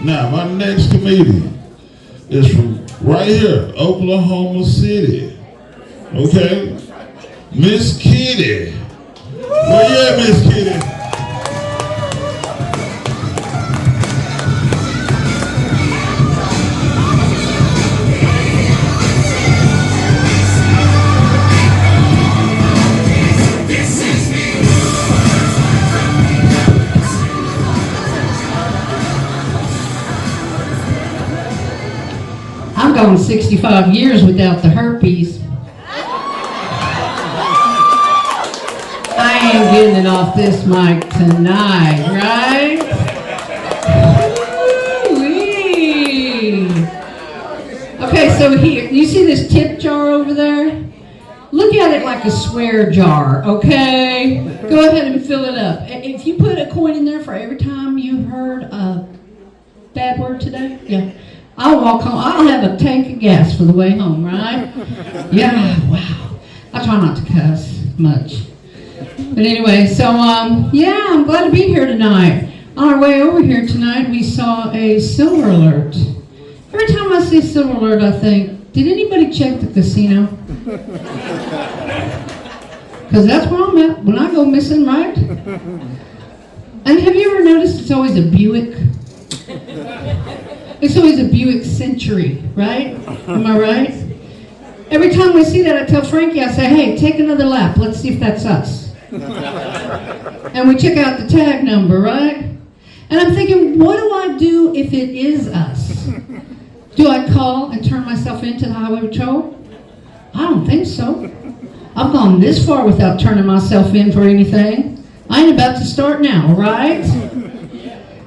Now, my next comedian is from right here, Oklahoma City. Okay? Miss KiTty. Where you at, Miss KiTty? I've gone 65 years without the herpes. I ain't getting it off this mic tonight, right? Ooh-wee. Okay, so here, you see this tip jar over there? Look at it like a swear jar, okay? Go ahead and fill it up. If you put a coin in there for every time you heard a bad word today, yeah. I'll walk home. I'll have a tank of gas for the way home, right? Yeah, wow. I try not to cuss much. But anyway, so, yeah, I'm glad to be here tonight. On our way over here tonight, we saw a silver alert. Every time I see a silver alert, I think, did anybody check the casino? Because that's where I'm at when I go missing, right? And have you ever noticed it's always a Buick? It's always a Buick Century, right? Am I right? Every time we see that, I tell Frankie, I say, hey, take another lap. Let's see if that's us. And we check out the tag number, right? And I'm thinking, what do I do if it is us? Do I call and turn myself into the highway patrol? I don't think so. I've gone this far without turning myself in for anything. I ain't about to start now, right?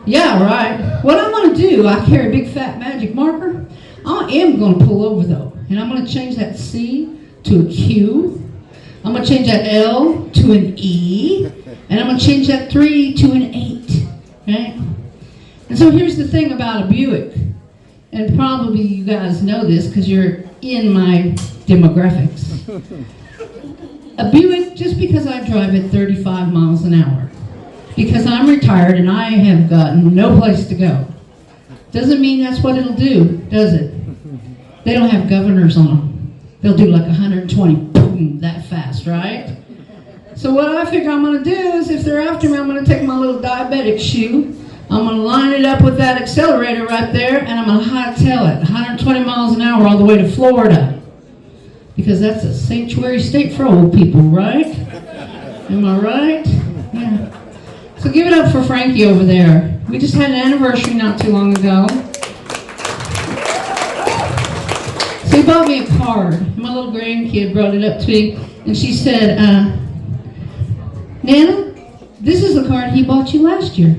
Yeah, right. What I'm going to do, I carry a big fat magic marker. I am going to pull over though. And I'm going to change that C to a Q. I'm going to change that L to an E. And I'm going to change that 3 to an 8. Right? And so here's the thing about a Buick. And probably you guys know this because you're in my demographics. A Buick, just because I drive at 35 miles an hour, because I'm retired and I have gotten no place to go, doesn't mean that's what it'll do, does it? They don't have governors on them. They'll do like 120, boom, that fast, right? So what I figure I'm going to do is if they're after me, I'm going to take my little diabetic shoe, I'm going to line it up with that accelerator right there, and I'm going to hightail it 120 miles an hour all the way to Florida. Because that's a sanctuary state for old people, right? Am I right? Yeah. So give it up for Frankie over there. We just had an anniversary not too long ago. So he bought me a card. My little grandkid brought it up to me, and she said, Nana, this is the card he bought you last year.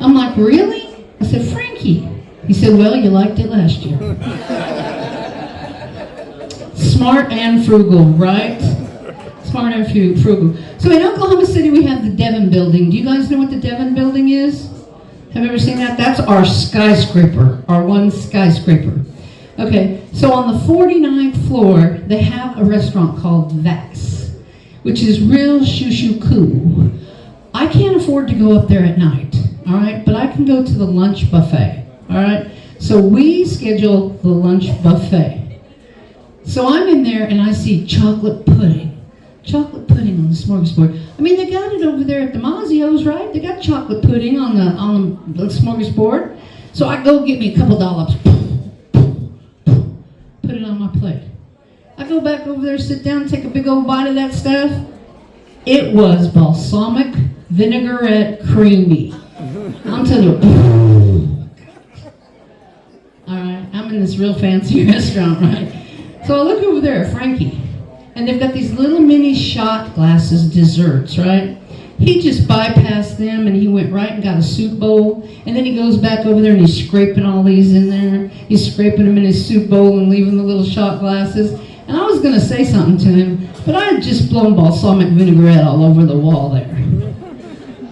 I'm like, really? I said, Frankie. He said, well, you liked it last year. Smart and frugal, right? Smart and frugal. So in Oklahoma City, we have the Devon Building. Do you guys know what the Devon Building is? Have you ever seen that? That's our skyscraper, our one skyscraper. Okay, so on the 49th floor, they have a restaurant called Vax, which is real shoo-shoo cool. I can't afford to go up there at night, all right? But I can go to the lunch buffet, all right? So we schedule the lunch buffet. So I'm in there and I see chocolate pudding. Chocolate pudding on the smorgasbord. I mean, they got it over there at the MiZz, right? They got chocolate pudding on the smorgasbord. So I go get me a couple dollops. Put it on my plate. I go back over there, sit down, take a big old bite of that stuff. It was balsamic vinaigrette creamy. I'm telling you. All right, I'm in this real fancy restaurant, right? So I look over there at Frankie, and they've got these little mini shot glasses desserts, right? He just bypassed them, and he went right and got a soup bowl, and then he goes back over there, and he's scraping all these in there. He's scraping them in his soup bowl and leaving the little shot glasses. And I was going to say something to him, but I had just blown balsamic vinaigrette all over the wall there.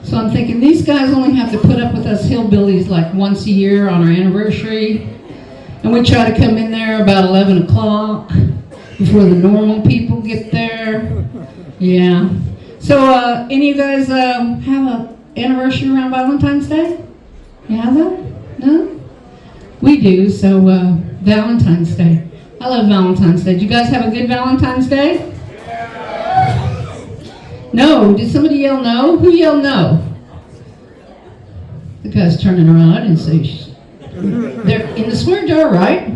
So I'm thinking, these guys only have to put up with us hillbillies like once a year on our anniversary. And we try to come in there about 11 o'clock before the normal people get there. Yeah. So any of you guys have an anniversary around Valentine's Day? You have that? No? we do. So Valentine's Day. I love Valentine's Day. Did you guys have a good Valentine's Day? No. Did somebody yell no? Who yelled no? The guy's turning around. I didn't say they're in the swear jar, right?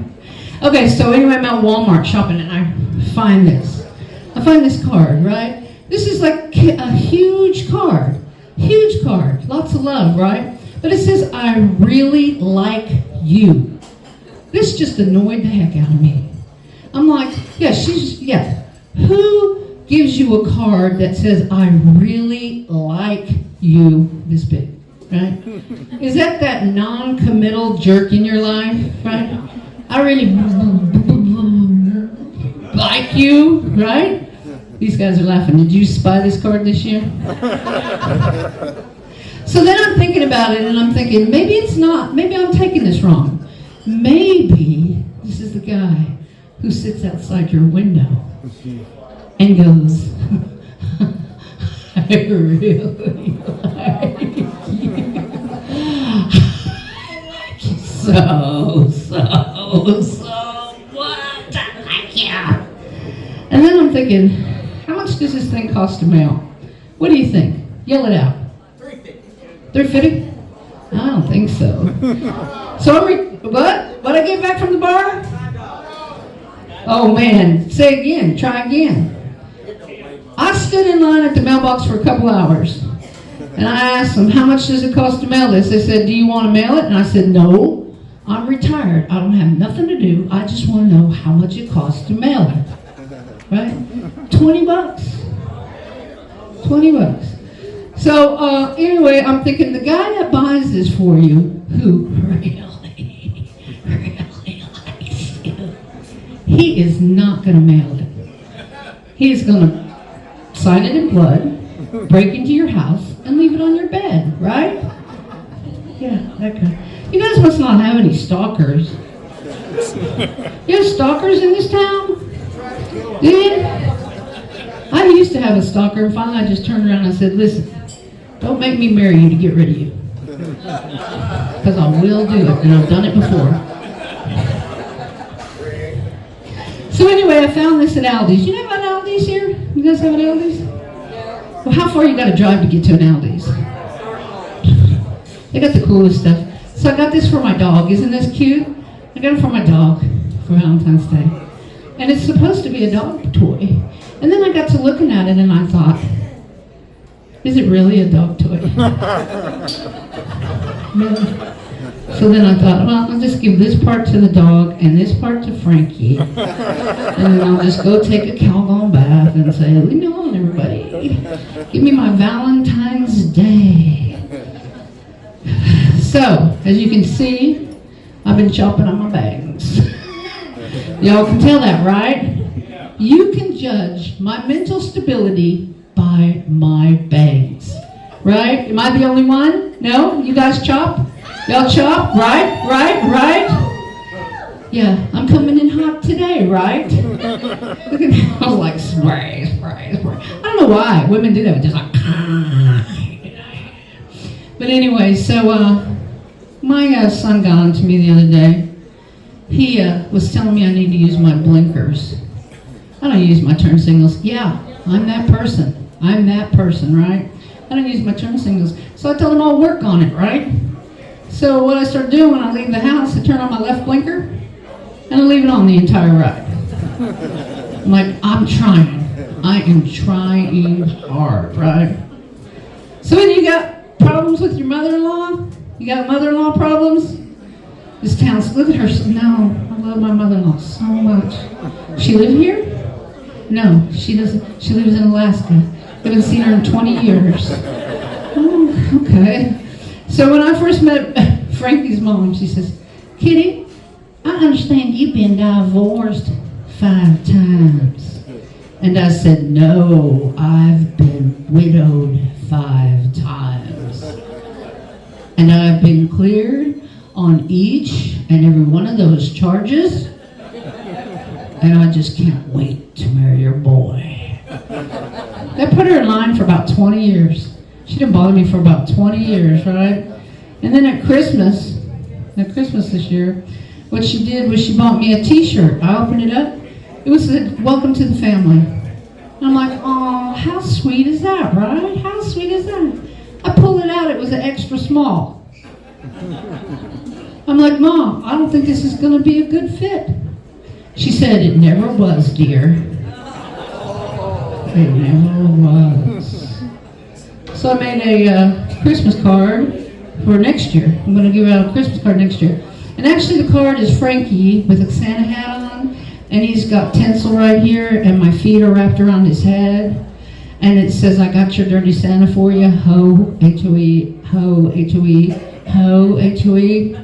Okay, so anyway, I'm at Walmart shopping and I find this. I find this card, right? This is like a huge card. Huge card. Lots of love, right? But it says, I really like you. This just annoyed the heck out of me. I'm like, yeah. Who gives you a card that says, I really like you this big, right? Is that non-committal jerk in your life, right? I really like you, right? These guys are laughing. Did you spy this card this year? So then I'm thinking about it and I'm thinking, maybe it's not. Maybe I'm taking this wrong. Maybe this is the guy who sits outside your window and goes, I really like you. I like you so much. I like you. And then I'm thinking, how much does this thing cost to mail? What do you think? Yell it out. $3.50? I don't think so. So what I get back from the bar? Oh man, say again, try again. I stood in line at the mailbox for a couple hours. And I asked them, how much does it cost to mail this? They said, do you want to mail it? And I said, no, I'm retired. I don't have nothing to do. I just want to know how much it costs to mail it. Right? $20. 20 bucks. So anyway, I'm thinking the guy that buys this for you, who really likes you, he is not going to mail it. He is going to sign it in blood, break into your house, and leave it on your bed, right? Yeah, that guy. You guys must not have any stalkers. You have stalkers in this town? Do you? I used to have a stalker, and finally I just turned around and I said, listen, don't make me marry you to get rid of you. Because I will do it, and I've done it before. So anyway, I found this at Aldi's. You know about Aldi's here? You guys have an Aldi's? Well, how far you got to drive to get to an Aldi's? They got the coolest stuff. So I got this for my dog. Isn't this cute? I got it for my dog for Valentine's Day. And it's supposed to be a dog toy. And then I got to looking at it and I thought, is it really a dog toy? No. So then I thought, well, I'll just give this part to the dog and this part to Frankie. And then I'll just go take a Calgon bath and say, leave me alone, everybody. Give me my Valentine's Day. So, as you can see, I've been shopping on my bags. Y'all can tell that, right? You can judge my mental stability by my bags. Right? Am I the only one? No? You guys chop? Y'all chop? Right? Yeah, I'm coming in hot today, right? Look at me. I was like, spray. I don't know why. Women do that, but just like, but anyway, so my son got on to me the other day. He was telling me I need to use my blinkers. I don't use my turn signals. Yeah, I'm that person, right? I don't use my turn signals. So I told him I'll work on it, right? So what I start doing when I leave the house, I turn on my left blinker, and I leave it on the entire ride. I'm like, I'm trying. I am trying hard, right? So when you got problems with your mother-in-law, you got mother-in-law problems? This town's, look at her. No, I love my mother-in-law so much. She live here? No, she doesn't. She lives in Alaska. I haven't seen her in 20 years. Oh, okay. So when I first met Frankie's mom, she says, KiTty, I understand you've been divorced 5 times. And I said, no, I've been widowed 5 times. And I've been cleared on each and every one of those charges. And I just can't wait to marry your boy. That put her in line for about 20 years. She didn't bother me for about 20 years, right? And then at Christmas this year, what she did was she bought me a t-shirt. I opened it up. It was a welcome to the family. And I'm like, oh, how sweet is that, right? How sweet is that? I pulled it out. It was an extra small. I'm like, Mom, I don't think this is going to be a good fit. She said, it never was, dear. It never was. So I made a Christmas card for next year. I'm going to give out a Christmas card next year. And actually the card is Frankie with a Santa hat on, and he's got tinsel right here, and my feet are wrapped around his head. And it says, I got your dirty Santa for you. Ho, H-O-E, ho, H-O-E, ho, H-O-E.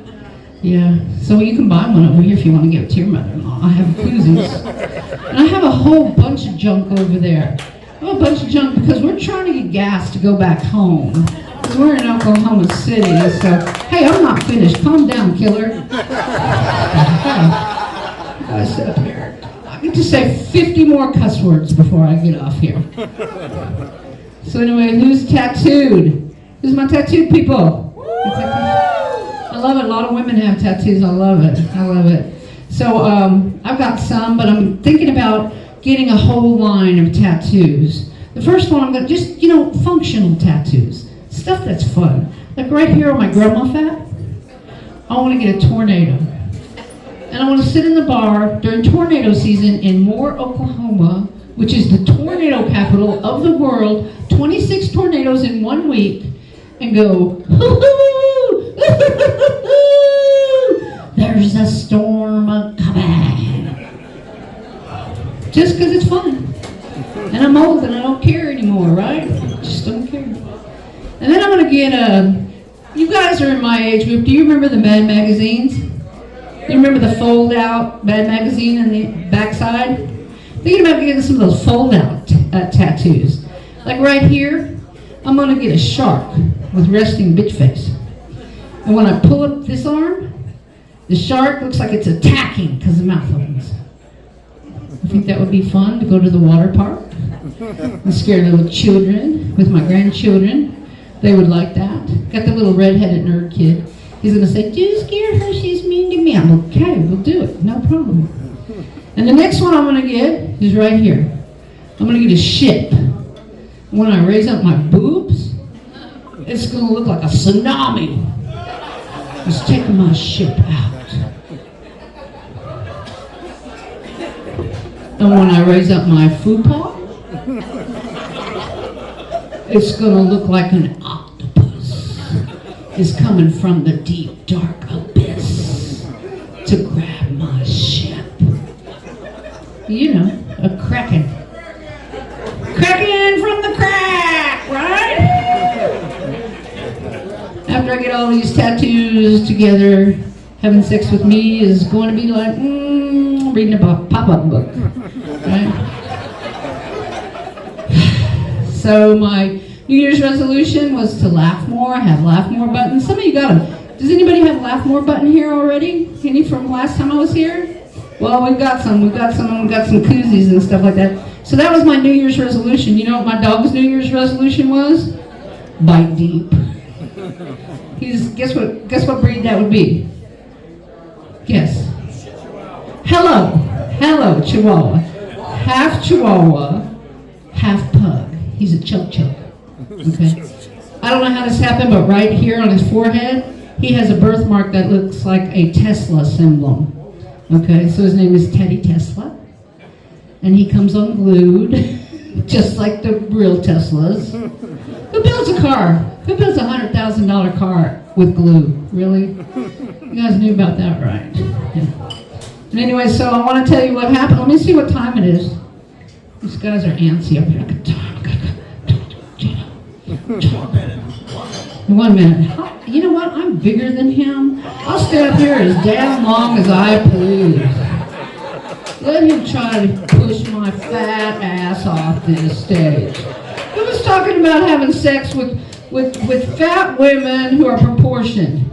Yeah, so you can buy one over here if you want to give it to your mother-in-law. I have koozies. And I have a whole bunch of junk over there. I have a bunch of junk because we're trying to get gas to go back home. Because we're in Oklahoma City, so, hey, I'm not finished. Calm down, killer. I sit up here. I get to say 50 more cuss words before I get off here. So anyway, who's tattooed? Who's my tattooed people? I love it. A lot of women have tattoos. I love it. I love it. So I've got some, but I'm thinking about getting a whole line of tattoos. The first one, I'm going to just, functional tattoos. Stuff that's fun. Like right here on my grandma fat, I want to get a tornado. And I want to sit in the bar during tornado season in Moore, Oklahoma, which is the tornado capital of the world, 26 tornadoes in 1 week, and go, hoo-hoo, there's a storm a-coming. Just because it's fun. And I'm old and I don't care anymore, right? Just don't care. And then I'm going to get you guys are in my age group. Do you remember the Mad magazines? Do you remember the fold-out Mad magazine on the backside? Thinking about getting some of those fold-out tattoos. Like right here, I'm going to get a shark with resting bitch face. And when I pull up this arm, the shark looks like it's attacking because the mouth opens. I think that would be fun to go to the water park and scare little children with my grandchildren. They would like that. Got the little red-headed nerd kid. He's going to say, do scare her, she's mean to me. I'm okay, we'll do it, no problem. And the next one I'm going to get is right here. I'm going to get a ship. When I raise up my boobs, it's going to look like a tsunami. It's taking my ship out. And when I raise up my fupa, it's going to look like an octopus is coming from the deep, dark abyss to grab my ship. You know, a kraken. Kraken from the crack, right? After I get all these tattoos together, having sex with me is going to be like reading a pop-up book, right? So my New Year's resolution was to laugh more. I have laugh more buttons. Some of you got them. Does anybody have a laugh more button here already? Any from last time I was here? Well, we've got some. We've got some koozies and stuff like that. So that was my New Year's resolution. You know what my dog's New Year's resolution was? Bite deep. Guess what breed that would be? Guess. Hello, Chihuahua. Half Chihuahua, half pug. He's a choke. Okay. I don't know how this happened, but right here on his forehead, he has a birthmark that looks like a Tesla symbol. Okay, so his name is Teddy Tesla. And he comes unglued, just like the real Teslas. Who builds a car? Who builds a $100,000 car with glue? Really? You guys knew about that, right? Yeah. And anyway, so I want to tell you what happened. Let me see what time it is. These guys are antsy up here. I got time. 1 minute. You know what? I'm bigger than him. I'll stay up here as damn long as I please. Let him try to push my fat ass off this stage. Who was talking about having sex with fat women who are proportioned?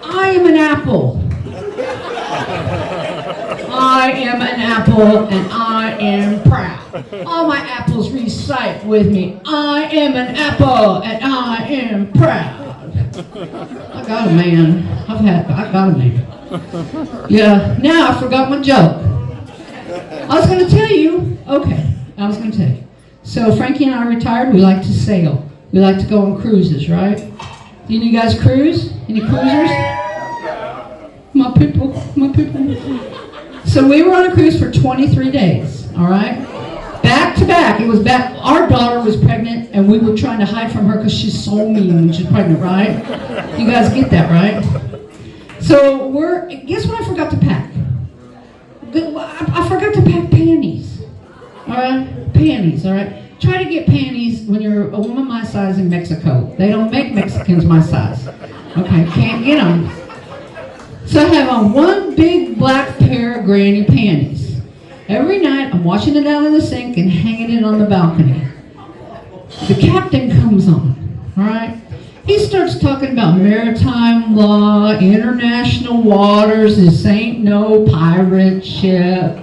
I am an apple. I am an apple and I am proud. All my apples recite with me. I am an apple and I am proud. I got a man. I got a man. Yeah, now I forgot my joke. I was going to tell you. Okay, I was going to tell you. So Frankie and I are retired. We like to sail. We like to go on cruises, right? Do you guys cruise? Any cruisers? My people. So we were on a cruise for 23 days, all right? Back to back. It was back. Our daughter was pregnant, and we were trying to hide from her because she's so mean when she's pregnant, right? You guys get that, right? So guess what I forgot to pack? I forgot to pack panties. All right? Panties, all right? Try to get panties when you're a woman my size in Mexico. They don't make Mexicans my size. Okay, can't get them. So I have on one big black pair of granny panties. Every night I'm washing it out of the sink and hanging it on the balcony. The captain comes on, all right? He starts talking about maritime law, international waters, this ain't no pirate ship.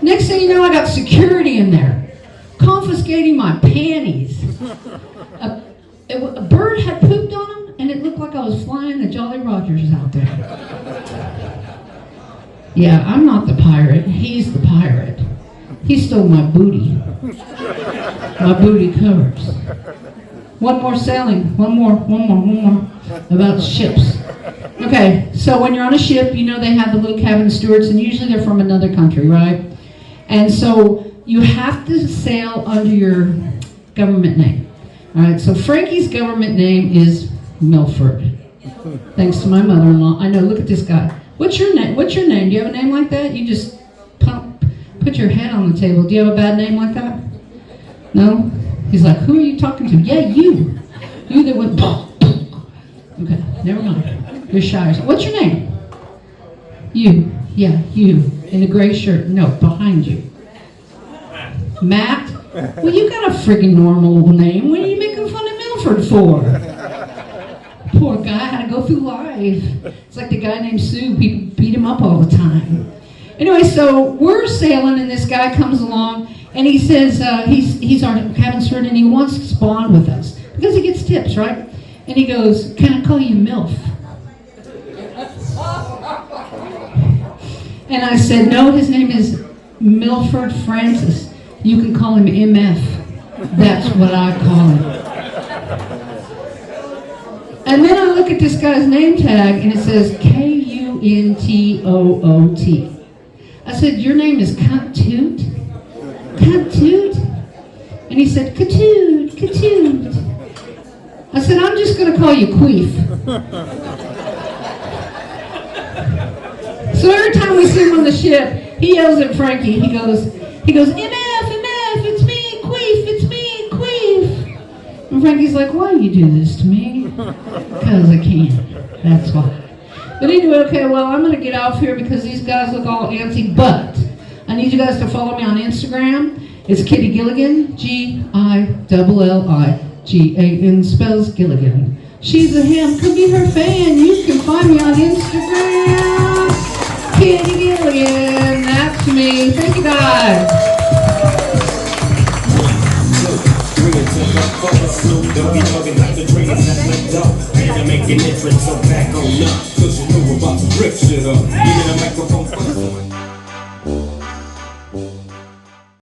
Next thing you know, I got security in there, confiscating my panties. A bird had pooped on them, and it looked like I was flying the Jolly Rogers out there. Yeah, I'm not the pirate. He's the pirate. He stole my booty. My booty covers. One more sailing. One more. About ships. Okay, so when you're on a ship, you know they have the little cabin stewards, and usually they're from another country, right? And so you have to sail under your government name. All right, so Frankie's government name is Milford. Thanks to my mother-in-law. I know, look at this guy. What's your name? Do you have a name like that? You just put your head on the table. Do you have a bad name like that? No? He's like, who are you talking to? Yeah, you. You that went, okay, never mind. You're shy. What's your name? You. Yeah, you. In a gray shirt. No, behind you. Matt? Well, you got a friggin' normal name. What are you making fun of Milford for? Poor guy had to go through life. It's like the guy named Sue. People beat him up all the time. Anyway, so we're sailing, and this guy comes along, and he says he's our cabin steward, and he wants to bond with us because he gets tips, right? And he goes, "Can I call you MILF?" And I said, "No, his name is Milford Francis. You can call him MF. That's what I call him." And then I look at this guy's name tag, and it says Kuntoot. I said, "Your name is Kuntoot? Kuntoot?" And he said, Katoot. I said, "I'm just going to call you Queef." So every time we see him on the ship, he yells at Frankie. He goes, MF, it's me, Queef, it's me, Queef. And Frankie's like, "Why do you do this to me?" Because I can. That's why. But anyway, okay, well, I'm going to get off here because these guys look all antsy, but I need you guys to follow me on Instagram. It's KiTty Gilligan, Gilligan, spells Gilligan. She's a ham. Come be her fan. You can find me on Instagram. KiTty Gilligan. That's me. Thank you, guys. Don't be talking like the trainers at my door. And I'm making entrance, so back on up. Cause you know we're about to rip shit up. Give me the microphone.